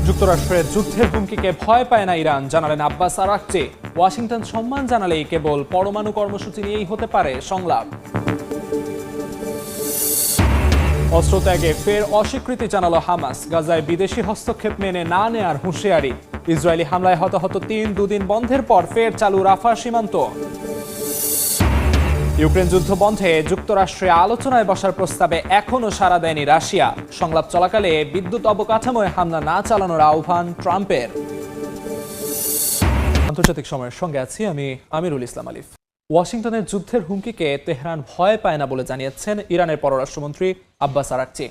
যুক্তরাষ্ট্রের যুদ্ধের হুমকিকে ভয় পায় না ইরান, জানালেন আব্বাস আরাকচি। ওয়াশিংটন সম্মান জানালেই কেবল পরমাণু কর্মসূচি নিয়েই হতে পারে সংলাপ। অস্ত্রত্যাগে ফের অস্বীকৃতি জানালো হামাস। গাজায় বিদেশি হস্তক্ষেপ মেনে না নেয়ার হুঁশিয়ারি। ইসরায়েলি হামলায় হতাহত ৩, দুদিন বন্ধের পর ফের চালু রাফা সীমান্ত। ইউক্রেন যুদ্ধ বন্ধে যুক্তরাষ্ট্রে আলোচনায় বসার প্রস্তাবে এখনও সাড়া দেয়নি রাশিয়া। সংলাপ চলাকালে বিদ্যুৎ অবকাঠামোয় হামলা না চালানোর আহ্বান ট্রাম্পের। আন্তর্জাতিক সময়ের সঙ্গে আছি আমি আমিরুল ইসলাম আলিফ। ওয়াশিংটনের যুদ্ধের হুমকিকে তেহরান ভয় পায় না বলে জানিয়েছেন ইরানের পররাষ্ট্রমন্ত্রী আব্বাস আরাকচি।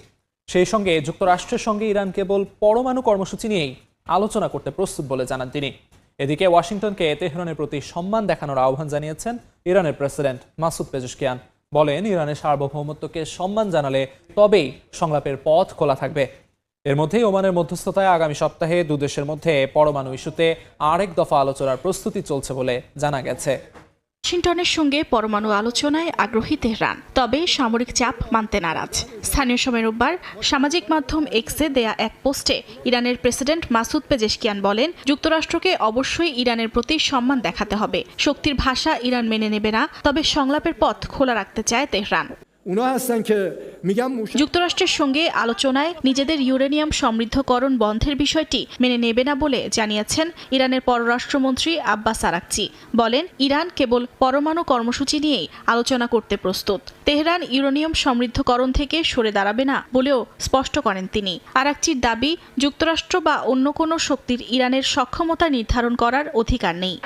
সেই সঙ্গে যুক্তরাষ্ট্রের সঙ্গে ইরান কেবল পরমাণু কর্মসূচি নিয়েই আলোচনা করতে প্রস্তুত বলে জানান তিনি। এদিকে ওয়াশিংটনকে তেহরানের প্রতি সম্মান দেখানোর আহ্বান জানিয়েছেন ইরানের প্রেসিডেন্ট মাসুদ পেজেশকিয়ান। বলেন, ইরানের সার্বভৌমত্বকে সম্মান জানালে তবেই সংলাপের পথ খোলা থাকবে। এর মধ্যেই ওমানের মধ্যস্থতায় আগামী সপ্তাহে দুদেশের মধ্যে পরমাণু ইস্যুতে আরেক দফা আলোচনার প্রস্তুতি চলছে বলে জানা গেছে। ওয়াশিংটনের সঙ্গে পরমাণু আলোচনায় আগ্রহী তেহরান, তবে সামরিক চাপ মানতে নারাজ। স্থানীয় সময় রোববার সামাজিক মাধ্যম এক্সে দেয়া এক পোস্টে ইরানের প্রেসিডেন্ট মাসুদ পেজেশকিয়ান বলেন, যুক্তরাষ্ট্রকে অবশ্যই ইরানের প্রতি সম্মান দেখাতে হবে। শক্তির ভাষা ইরান মেনে নেবে না, তবে সংলাপের পথ খোলা রাখতে চায় তেহরান। যুক্তরাষ্ট্রের সঙ্গে আলোচনায় নিজেদের ইউরেনিয়াম সমৃদ্ধকরণ বন্ধের বিষয়টি মেনে নেবে না বলে জানিয়েছেন ইরানের পররাষ্ট্রমন্ত্রী আব্বাস আরাকচি। বলেন, ইরান কেবল পরমাণু কর্মসূচি নিয়েই আলোচনা করতে প্রস্তুত। তেহরান ইউরেনিয়াম সমৃদ্ধকরণ থেকে সরে দাঁড়াবে না বলেও স্পষ্ট করেন তিনি। আরাকচির দাবি, যুক্তরাষ্ট্র বা অন্য কোনো শক্তির ইরানের সক্ষমতা নির্ধারণ করার অধিকার নেই।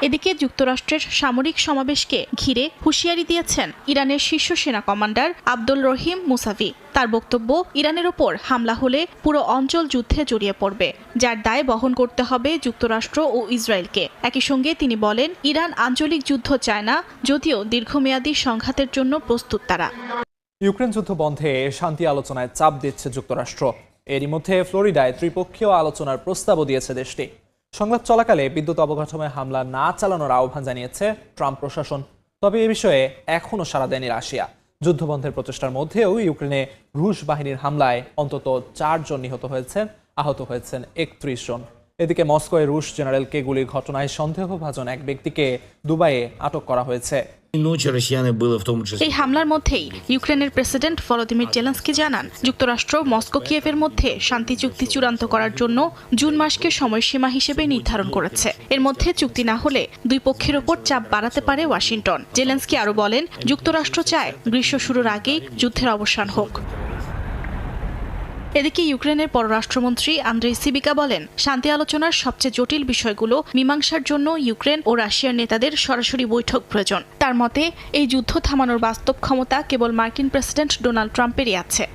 এদিকে যুক্তরাষ্ট্রের সামরিক সমাবেশকে ঘিরে হুঁশিয়ারি দিয়েছেন ইরানের শীর্ষ সেনা কমান্ডার আব্দুল রহিম মুসাভি। তার বক্তব্য, ইরানের ওপর হামলা হলে পুরো অঞ্চল যুদ্ধে জড়িয়ে পড়বে, যার দায় বহন করতে হবে যুক্তরাষ্ট্র ও ইসরায়েলকে। একই সঙ্গে তিনি বলেন, ইরান আঞ্চলিক যুদ্ধ চায় না, যদিও দীর্ঘমেয়াদী সংঘাতের জন্য প্রস্তুত তারা। ইউক্রেন যুদ্ধ বন্ধে শান্তি আলোচনায় চাপ দিচ্ছে যুক্তরাষ্ট্র। এরই মধ্যে ফ্লোরিডায় ত্রিপক্ষীয় আলোচনার প্রস্তাবও দিয়েছে দেশটি। সংলাপ চলাকালে বিদ্যুৎ অবকাঠামোয় হামলা না চালানোর আহ্বান জানিয়েছে ট্রাম্প প্রশাসন। তবে এ বিষয়ে এখনও সাড়া দেয়নি রাশিয়া। যুদ্ধবন্ধের প্রচেষ্টার মধ্যেও ইউক্রেনে রুশ বাহিনীর হামলায় অন্তত 4 জন নিহত হয়েছেন, আহত হয়েছেন 31 জন। এদিকে মস্কোয় রুশ জেনারেলকে গুলির ঘটনায় সন্দেহভাজন এক ব্যক্তিকে দুবাইয়ে আটক করা হয়েছে। এই হামলার মধ্যেই ইউক্রেনের প্রেসিডেন্ট ভলোদিমির জেলেনস্কি জানান, যুক্তরাষ্ট্র মস্কো কিয়েভের মধ্যে শান্তি চুক্তি চূড়ান্ত করার জন্য জুন মাসকে সময়সীমা হিসেবে নির্ধারণ করেছে। এর মধ্যে চুক্তি না হলে দুই পক্ষের ওপর চাপ বাড়াতে পারে ওয়াশিংটন। জেলেনস্কি আরও বলেন, যুক্তরাষ্ট্র চায় গ্রীষ্ম শুরুর আগেই যুদ্ধের অবসান হোক। এদিকে ইউক্রেনের পররাষ্ট্রমন্ত্রী আন্দ্রেই সিবিকা বলেন, শান্তি আলোচনার সবচেয়ে জটিল বিষয়গুলো মীমাংসার জন্য ইউক্রেন ও রাশিয়ার নেতাদের সরাসরি বৈঠক প্রয়োজন। তার মতে, এই যুদ্ধ থামানোর বাস্তব ক্ষমতা কেবল মার্কিন প্রেসিডেন্ট ডোনাল্ড ট্রাম্পেরই আছে।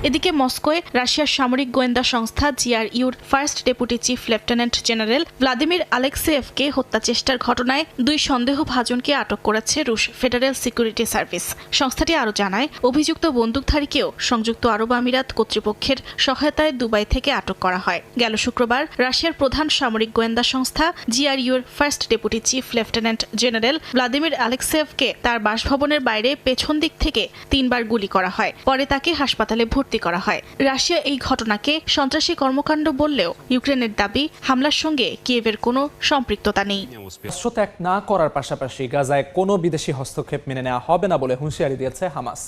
এদিকে মস্কোয় রাশিয়ার সামরিক গোয়েন্দা সংস্থা জিআরইউর first deputy chief lieutenant general Vladimir আলেক্সেয়েভকে হত্যা চেষ্টার ঘটনায় 2 সন্দেহভাজনকে আটক করেছে রুশ ফেডারেল সিকিউরিটি সার্ভিস। সংস্থাটি আরও জানায়, অভিযুক্ত বন্দুকধারীকেও সংযুক্ত আরব আমিরাত কর্তৃপক্ষের সহায়তায় দুবাই থেকে আটক করা হয়। গেল শুক্রবার রাশিয়ার প্রধান সামরিক গোয়েন্দা সংস্থা জিআরইউর first deputy chief lieutenant general Vladimir আলেক্সেয়েভকে তার বাসভবনের বাইরে পেছন দিক থেকে 3 বার গুলি করা হয়। পরে তাকে হাসপাতালে ভর্তি করা হয়। রাশিয়া এই ঘটনাকে সন্ত্রাসী কর্মকাণ্ড বললেও ইউক্রেনের দাবি, হামলার সঙ্গে কিয়েভের কোনো সম্পৃক্ততা নেই। অস্ত্র ত্যাগ না করার পাশাপাশি গাজায় কোনো বিদেশি হস্তক্ষেপ মেনে নেওয়া হবে না বলে হুঁশিয়ারি দিয়েছে হামাস।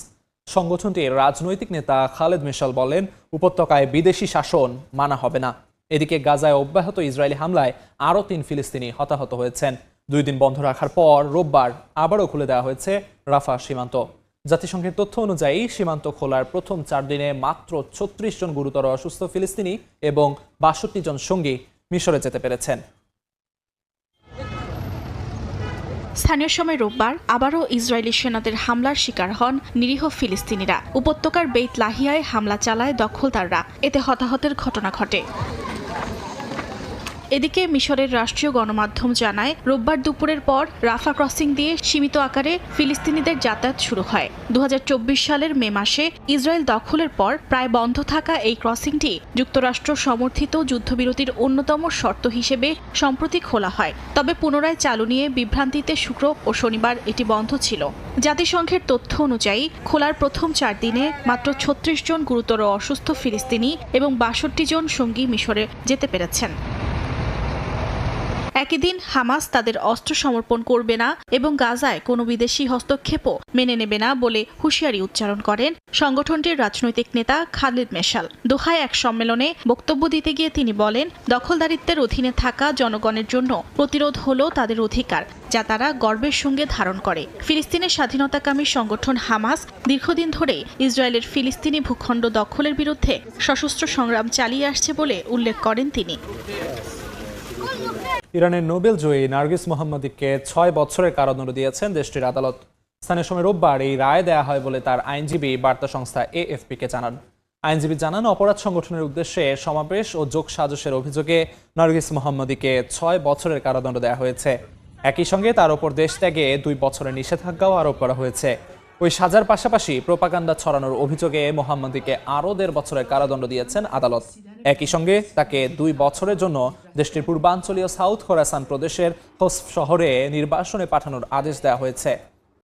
সংগঠনটির রাজনৈতিক নেতা খালেদ মিশাল বলেন, উপত্যকায় বিদেশি শাসন মানা হবে না। এদিকে গাজায় অব্যাহত ইসরায়েলি হামলায় আরও 3 ফিলিস্তিনি হতাহত হয়েছেন। 2 দিন বন্ধ রাখার পর রোববার আবারও খুলে দেওয়া হয়েছে রাফা সীমান্ত। জাতিসংঘের তথ্য অনুযায়ী সীমান্ত খোলার প্রথম 4 দিনে মাত্র 36 জন গুরুতর অসুস্থ ফিলিস্তিনি এবং 62 জন সঙ্গী মিশরে যেতে পেরেছেন। স্থানীয় সময় রোববার আবারও ইসরায়েলি সেনাদের হামলার শিকার হন নিরীহ ফিলিস্তিনিরা। উপত্যকার বেইত লাহিয়ায় হামলা চালায় দখলদাররা, এতে হতাহতের ঘটনা ঘটে। এদিকে মিশরের রাষ্ট্রীয় গণমাধ্যম জানায় রোববার দুপুরের পর রাফা ক্রসিং দিয়ে সীমিত আকারে ফিলিস্তিনিদের যাতায়াত শুরু হয়। 2024 সালের মে মাসে ইসরায়েল দখলের পর প্রায় বন্ধ থাকা এই ক্রসিংটি যুক্তরাষ্ট্র সমর্থিত যুদ্ধবিরতির অন্যতম শর্ত হিসেবে সম্প্রতি খোলা হয়। তবে পুনরায় চালু নিয়ে বিভ্রান্তিতে শুক্র ও শনিবার এটি বন্ধ ছিল। জাতিসংঘের তথ্য অনুযায়ী খোলার প্রথম 4 দিনে মাত্র 36 জন গুরুতর অসুস্থ ফিলিস্তিনি এবং 62 জন সঙ্গী মিশরে যেতে পেরেছেন। একই দিন হামাস তাদের অস্ত্র সমর্পণ করবে না এবং গাজায় কোনো বিদেশি হস্তক্ষেপও মেনে নেবে না বলে হুঁশিয়ারি উচ্চারণ করেন সংগঠনটির রাজনৈতিক নেতা খালিদ মেশাল। দোহায় এক সম্মেলনে বক্তব্য দিতে গিয়ে তিনি বলেন, দখলদারিত্বের অধীনে থাকা জনগণের জন্য প্রতিরোধ হলো তাদের অধিকার, যা তারা গর্বের সঙ্গে ধারণ করে। ফিলিস্তিনের স্বাধীনতাকামী সংগঠন হামাস দীর্ঘদিন ধরে ইসরায়েলের ফিলিস্তিনি ভূখণ্ড দখলের বিরুদ্ধে সশস্ত্র সংগ্রাম চালিয়ে আসছে বলে উল্লেখ করেন তিনি। ইরানের নোবেল জয়ী নার্গিস মোহাম্মদীকে 6 বছরের কারাদণ্ড দিয়েছেন দেশটির আদালত। স্থানীয় সময় রোববার এই রায় দেয়া হয় বলে তার আইনজীবী বার্তা সংস্থা AFP-কে জানান। আইনজীবী জানান, অপরাধ সংগঠনের উদ্দেশ্যে সমাবেশ ও যোগসাজশের অভিযোগে নার্গিস মোহাম্মদীকে 6 বছরের কারাদণ্ড দেওয়া হয়েছে। একই সঙ্গে তার ওপর দেশ ত্যাগে 2 বছরের নিষেধাজ্ঞাও আরোপ করা হয়েছে। ওই সাজার পাশাপাশি প্রোপাগান্ডা ছড়ানোর অভিযোগে মোহাম্মদীকে আরও 1.5 বছরের কারাদণ্ড দিয়েছেন আদালত। একই সঙ্গে তাকে 2 বছরের জন্য দেশটির পূর্বাঞ্চলীয় সাউথ খোরাসান প্রদেশের হোসফ শহরে নির্বাসনে পাঠানোর আদেশ দেওয়া হয়েছে।